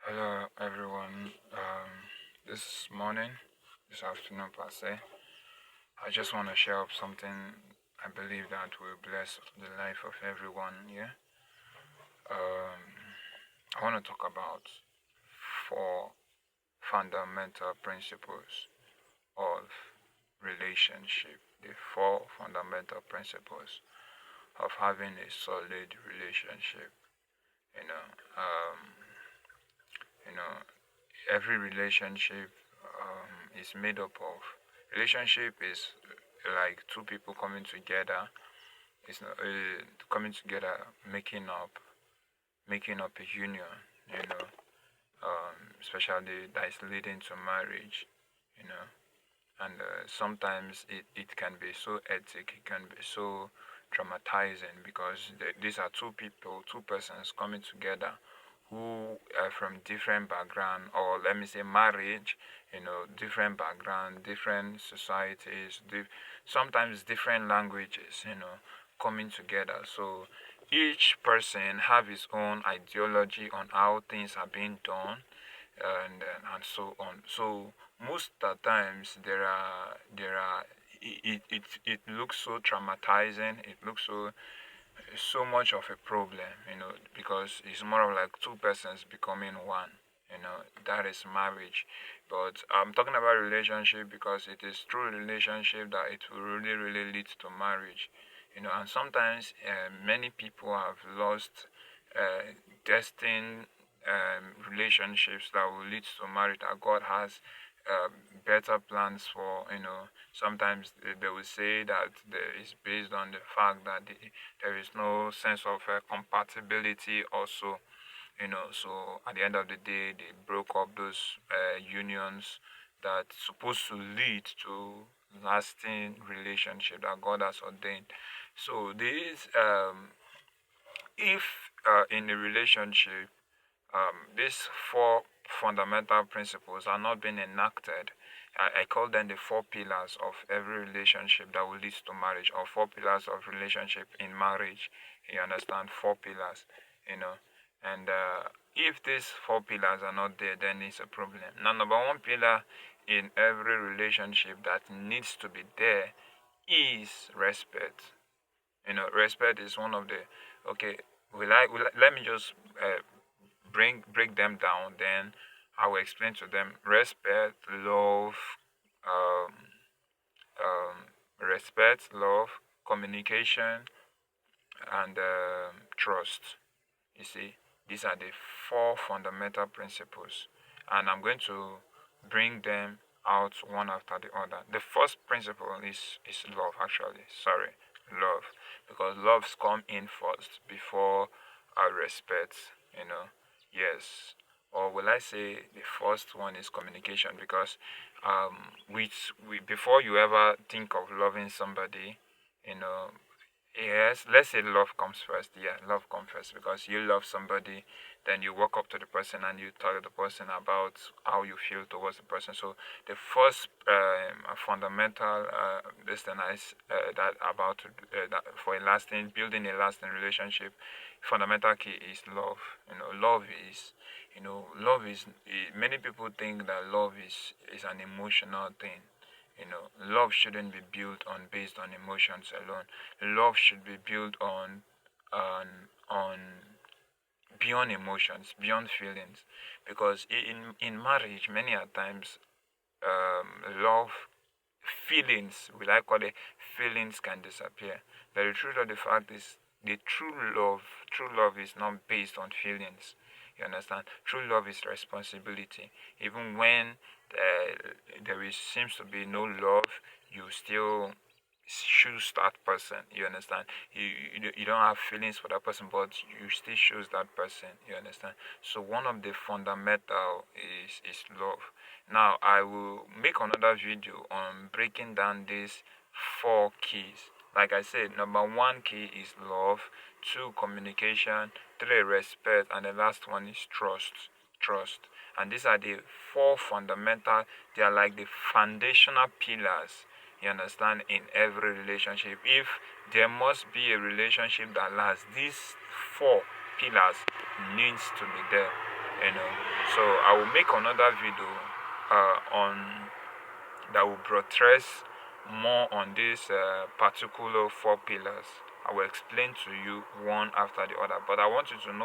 Hello everyone. This morning, this afternoon per se, I just want to share up something I believe that will bless the life of everyone here. I want to talk about four fundamental principles of relationship. The four fundamental principles of having a solid relationship. You know, um, you know, every relationship is made up of. Relationship is like two people coming together. It's not coming together, making up a union. You know, especially that is leading to marriage. You know, and sometimes it can be so hectic. It can be so traumatizing because these are two people, two persons coming together who are from different background, or let me say marriage, different background, different societies, sometimes different languages, coming together. So each person have his own ideology on how things are being done, and so on. So most of the times there are it looks so traumatizing. It looks so much of a problem, because it's more of like two persons becoming one. That is marriage. But I'm talking about relationship because it is through relationship that it will really, really lead to marriage. And sometimes many people have lost destined relationships that will lead to marriage that God has uh, better plans for. Sometimes they will say that it's based on the fact that there is no sense of compatibility also. So at the end of the day they broke up those unions that's supposed to lead to lasting relationship that God has ordained. So these if in a relationship these four fundamental principles are not being enacted, I call them the four pillars of every relationship that will lead to marriage, or four pillars of relationship in marriage. You understand? Four pillars, you know. And if these four pillars are not there, then it's a problem. Now, number one pillar in every relationship that needs to be there is respect. Respect is one of the, okay, let me just break them down, then I will explain to them. Respect, love, um, love, communication, and trust. You see, these are the four fundamental principles, and I'm going to bring them out one after the other. The first principle is love. Actually, sorry, love, because loves come in first before our respect. Yes, or will I say the first one is communication, because before you ever think of loving somebody, you know yes, let's say love comes first. Yeah, love comes first, because you love somebody, then you walk up to the person and you tell the person about how you feel towards the person. So the first fundamental this thing is that about that for building a lasting relationship, fundamental key is love. Love is many people think that love is an emotional thing. Love shouldn't be built on based on emotions alone. Love should be built on on beyond emotions, beyond feelings, because in marriage many a times love feelings, will I call it, feelings can disappear. But the truth of the fact is, the true love is not based on feelings. You understand? True love is responsibility. Even when seems to be no love, you still choose that person. You understand? You don't have feelings for that person, but you still choose that person. You understand? So one of the fundamental is love. Now I will make another video on breaking down these four keys. Like I said, number one key is love, two, communication, three, respect, and the last one is trust. Trust. And these are the four fundamental, they are like the foundational pillars, you understand, in every relationship. If there must be a relationship that lasts, these four pillars needs to be there. you know. So I will make another video on that will buttress more on this particular four pillars. I will explain to you one after the other, but I want you to know